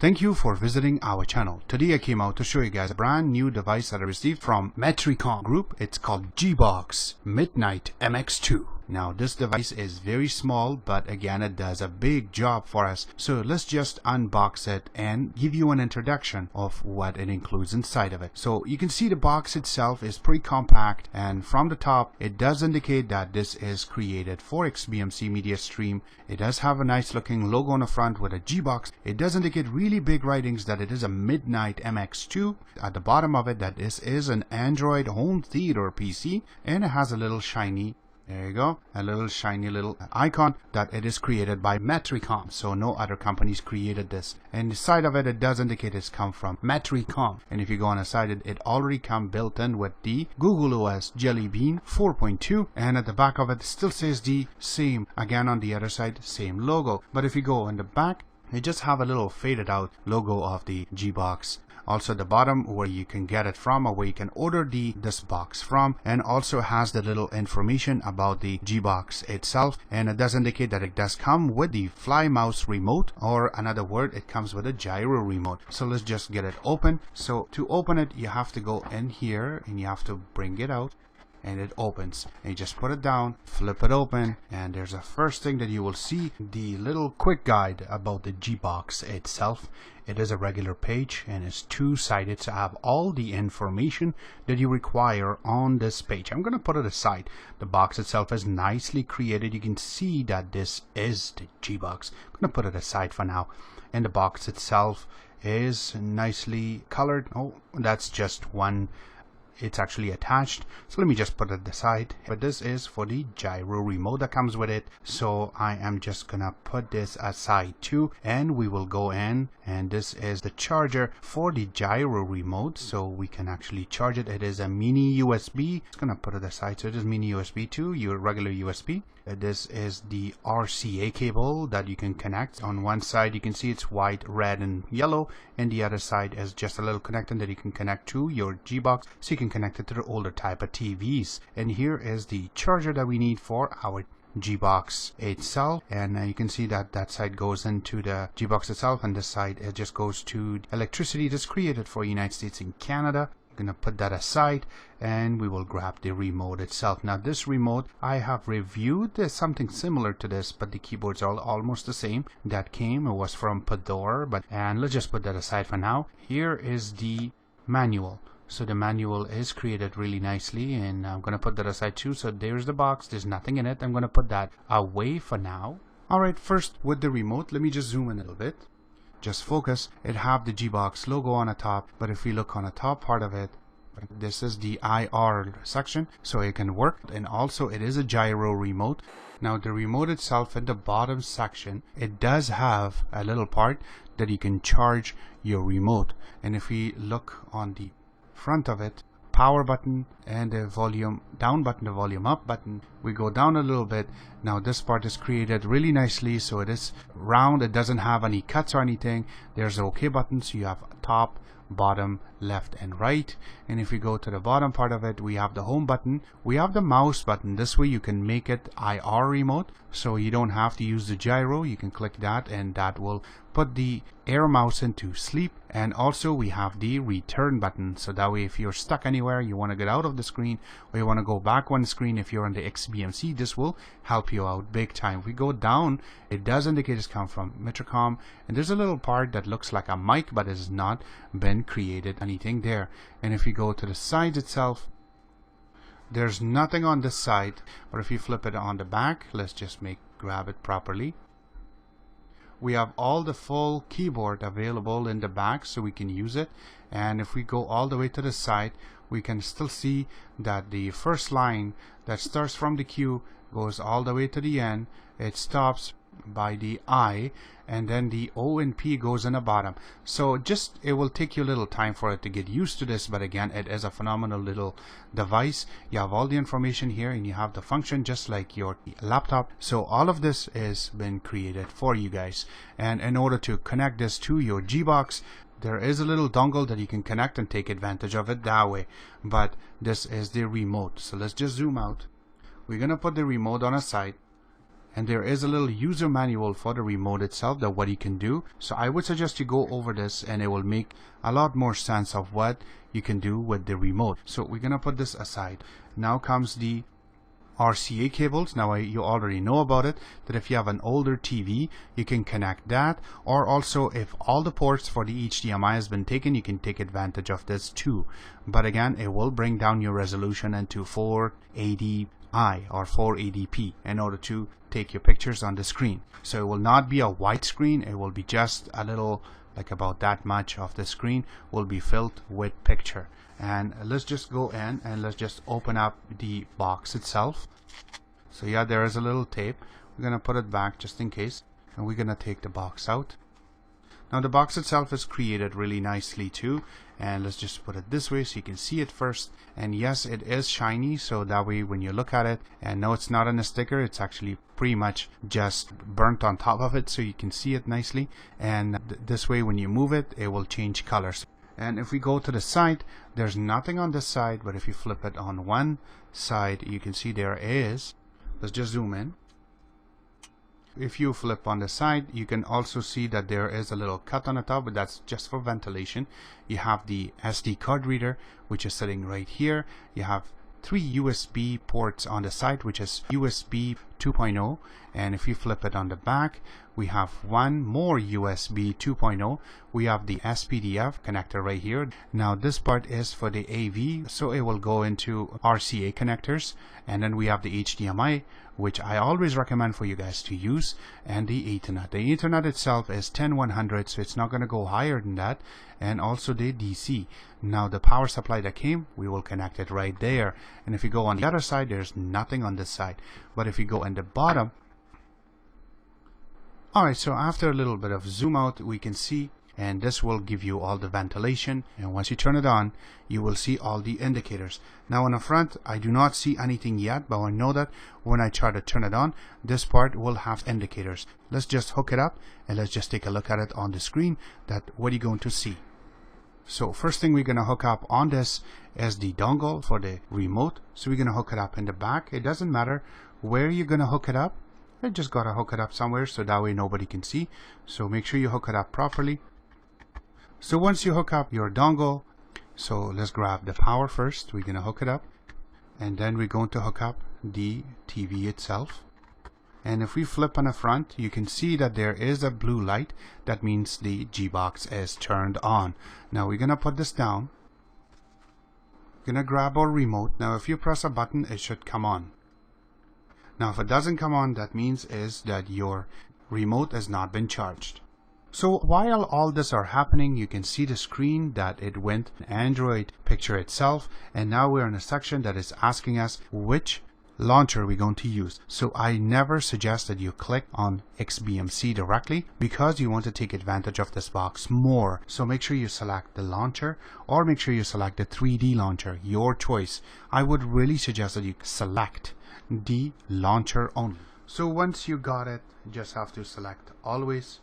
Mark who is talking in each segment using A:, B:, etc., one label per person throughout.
A: Thank you for visiting our channel. Today I came out to show you guys a brand new device that I received from Matricom group. It's called G-Box Midnight MX2. Now this device is very small, but again it does a big job for us. So let's just unbox it and give you an introduction of what it includes inside of it. So you can see the box itself is pretty compact, and from the top it does indicate that this is created for XBMC media stream. It does have a nice looking logo on the front with a G-Box. It does indicate really big writings that it is a Midnight MX2. At the bottom of it that this is an Android home theater PC, and it has a little shiny, there you go, a little shiny little icon that it is created by Matricom. So no other companies created this. And the side of it, it does indicate it's come from Matricom. And if you go on the side, it already come built in with the Google OS Jelly Bean 4.2. And at the back of it still says the same. Again on the other side, same logo. But if you go in the back, they just have a little faded out logo of the G-Box. Also the bottom where you can get it from, or where you can order this box from, and also has the little information about the G-Box itself. And it does indicate that it does come with the fly mouse remote, or another word, it comes with a gyro remote. So let's just get it open. So to open it, you have to go in here and you have to bring it out, and it opens. And you just put it down, flip it open, and there's a first thing that you will see, the little quick guide about the G-Box itself. It is a regular page and it's two-sided to have all the information that you require on this page. I'm going to put it aside. The box itself is nicely created. You can see that this is the G-Box. I'm going to put it aside for now. And the box itself is nicely colored. Oh, that's just one. It's actually attached, so let me just put it aside. But this is for the gyro remote that comes with it, so I am just gonna put this aside too, and we will go in, and this is the charger for the gyro remote, so we can actually charge it. It is a mini USB. It's gonna put it aside. So it is mini USB to your regular USB. This is the RCA cable that you can connect. On one side you can see it's white, red and yellow, and the other side is just a little connector that you can connect to your G-Box, so you can connect it to the older type of TVs. And here is the charger that we need for our G-Box itself, and you can see that that side goes into the G-Box itself, and this side it just goes to electricity that's created for United States and Canada. I'm gonna put that aside, and we will grab the remote itself. Now this remote, I have reviewed something similar to this, but the keyboards are almost the same. That came, it was from Pador, and let's just put that aside for now. Here is the manual. So the manual is created really nicely, and I'm gonna put that aside too. So there's the box, there's nothing in it. I'm gonna put that away for now. Alright, first with the remote, let me just zoom in a little bit. Just focus. It have the G-Box logo on the top, but if we look on the top part of it, this is the IR section, so it can work. And also it is a gyro remote. Now the remote itself, in the bottom section, it does have a little part that you can charge your remote. And if we look on the front of it, power button and the volume down button, the volume up button. We go down a little bit. Now this part is created really nicely, so it is round. It doesn't have any cuts or anything. There's the OK button, so you have top, bottom, left and right. And if we go to the bottom part of it, we have the home button, we have the mouse button. This way you can make it IR remote, so you don't have to use the gyro. You can click that and that will put the air mouse into sleep. And also we have the return button, so that way if you're stuck anywhere, you want to get out of the screen, or you want to go back one screen, if you're on the XBMC, this will help you out big time. If we go down, it does indicate it's come from Matricom, and there's a little part that looks like a mic, but it has not been created anything there. And if you go to the sides itself, there's nothing on this side, but if you flip it on the back, let's just grab it properly. We have all the full keyboard available in the back, so we can use it. And if we go all the way to the side, we can still see that the first line that starts from the Q goes all the way to the end. It stops by the I, and then the O and P goes in the bottom. So just, it will take you a little time for it to get used to this, but again, it is a phenomenal little device. You have all the information here, and you have the function just like your laptop. So all of this has been created for you guys. And in order to connect this to your G-Box, there is a little dongle that you can connect and take advantage of it that way. But this is the remote. So let's just zoom out. We're gonna put the remote on a side, and there is a little user manual for the remote itself, that what you can do. So I would suggest you go over this, and it will make a lot more sense of what you can do with the remote. So we're gonna put this aside. Now comes the RCA cables. Now you already know about it, that if you have an older TV, you can connect that, or also if all the ports for the HDMI has been taken, you can take advantage of this too. But again, it will bring down your resolution into 480i or 480p in order to take your pictures on the screen. So it will not be a white screen, it will be just a little, like about that much of the screen will be filled with picture. And let's just go in and let's just open up the box itself. So yeah, there is a little tape. We're gonna put it back just in case, and we're gonna take the box out. Now the box itself is created really nicely too, and let's just put it this way so you can see it first. And yes, it is shiny, so that way when you look at it, and no, it's not on a sticker, it's actually pretty much just burnt on top of it, so you can see it nicely. And this way when you move it, it will change colors. And if we go to the side, there's nothing on this side, but if you flip it on one side, you can see there is. Let's just zoom in. If you flip on the side, you can also see that there is a little cut on the top, but that's just for ventilation. You have the SD card reader, which is sitting right here. You have 3 USB ports on the side, which is USB 2.0, and if you flip it on the back, we have one more USB 2.0. We have the SPDF connector right here. Now this part is for the AV, so it will go into RCA connectors, and then we have the HDMI, which I always recommend for you guys to use, and the Ethernet. The Ethernet itself is 10100, so it's not going to go higher than that, and also the DC. Now the power supply that came, we will connect it right there. And if you go on the other side, there's nothing on this side. But if you go in the bottom, alright, so after a little bit of zoom out, we can see, and this will give you all the ventilation, and once you turn it on, you will see all the indicators. Now on the front, I do not see anything yet, but I know that when I try to turn it on, this part will have indicators. Let's just hook it up, and let's just take a look at it on the screen, that what are you going to see. So first thing we're going to hook up on this is the dongle for the remote. So we're going to hook it up in the back. It doesn't matter where you're going to hook it up. I just got to hook it up somewhere so that way nobody can see. So make sure you hook it up properly. So once you hook up your dongle, so let's grab the power first. We're going to hook it up, and then we're going to hook up the TV itself. And if we flip on the front, you can see that there is a blue light. That means the G-Box is turned on. Now we're going to put this down. We're going to grab our remote. Now if you press a button, it should come on. Now if it doesn't come on, that means is that your remote has not been charged. So while all this are happening, you can see the screen that it went Android picture itself, and now we're in a section that is asking us which launcher we're going to use. So I never suggest that you click on XBMC directly, because you want to take advantage of this box more. So make sure you select the launcher, or make sure you select the 3D launcher, your choice. I would really suggest that you select the launcher only. So once you got it, you just have to select always,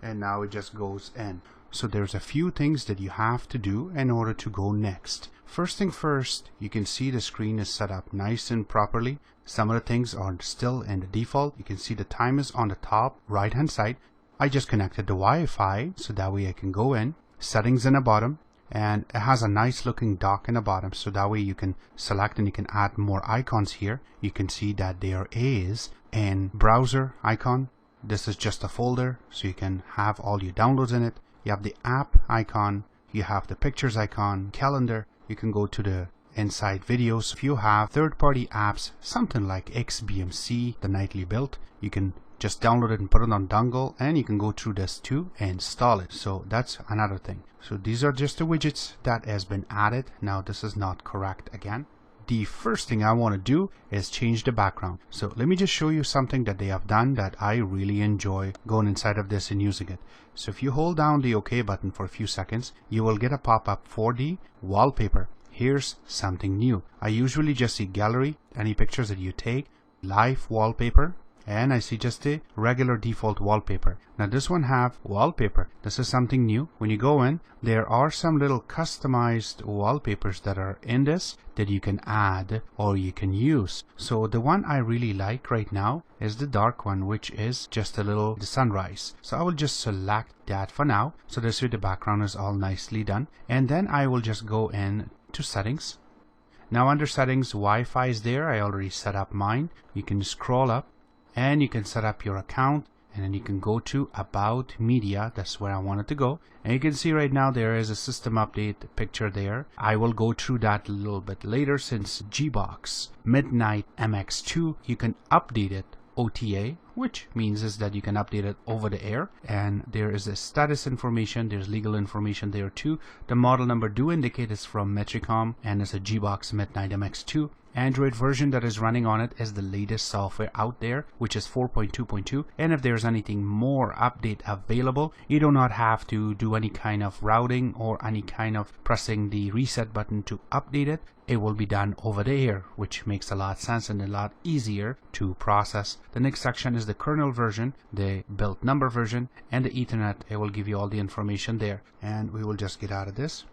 A: and now it just goes in. So there's a few things that you have to do in order to go next. First thing first, you can see the screen is set up nice and properly. Some of the things are still in the default. You can see the time is on the top right hand side. I just connected the Wi-Fi so that way I can go in, settings in the bottom, and it has a nice looking dock in the bottom, so that way you can select and you can add more icons here. You can see that there is an browser icon. This is just a folder, so you can have all your downloads in it. You have the app icon, you have the pictures icon, calendar. You can go to the inside videos. If you have third-party apps, something like XBMC, the nightly build, you can just download it and put it on dongle, and you can go through this to install it. So that's another thing. So these are just the widgets that has been added. Now this is not correct again. The first thing I want to do is change the background. So let me just show you something that they have done that I really enjoy going inside of this and using it. So if you hold down the OK button for a few seconds, you will get a pop-up for the wallpaper. Here's something new. I usually just see gallery, any pictures that you take, live wallpaper, and I see just a regular default wallpaper. Now this one have wallpaper. This is something new. When you go in, there are some little customized wallpapers that are in this that you can add or you can use. So the one I really like right now is the dark one, which is just a little the sunrise. So I will just select that for now. So this way the background is all nicely done. And then I will just go in to settings. Now under settings, Wi-Fi is there. I already set up mine. You can scroll up and you can set up your account, and then you can go to about media. That's where I wanted to go. And you can see right now there is a system update picture there. I will go through that a little bit later. Since Gbox Midnight MX2, you can update it OTA, which means is that you can update it over the air, and there is a status information, there's legal information there too. The model number do indicate it's from Matricom, and it's a Gbox Midnight MX2. Android version that is running on it is the latest software out there, which is 4.2.2. and if there's anything more update available, you do not have to do any kind of routing or any kind of pressing the reset button to update it. It will be done over the air, which makes a lot of sense and a lot easier to process. The next section is the kernel version, the build number version, and the Ethernet. It will give you all the information there, and we will just get out of this.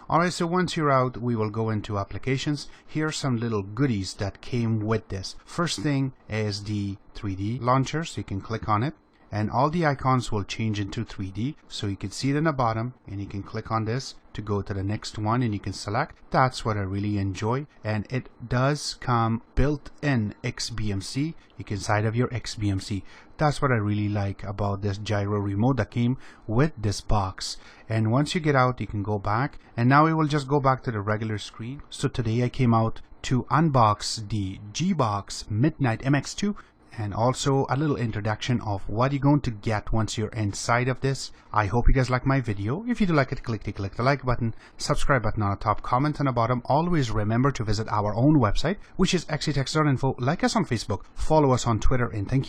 A: Alright, so once you're out, we will go into applications. Here are some little goodies that came with this. First thing is the 3D launcher, so you can click on it, and all the icons will change into 3D. So you can see it in the bottom, and you can click on this to go to the next one, and you can select. That's what I really enjoy, and it does come built-in XBMC. You can side of your XBMC. That's what I really like about this gyro remote that came with this box. And once you get out, you can go back, and now we will just go back to the regular screen. So today I came out to unbox the Gbox Midnight MX2, and also a little introduction of what you're going to get once you're inside of this. I hope you guys like my video. If you do like it, click the like button, subscribe button on the top, comment on the bottom. Always remember to visit our own website, which is xctex.info. Like us on Facebook, follow us on Twitter, and thank you.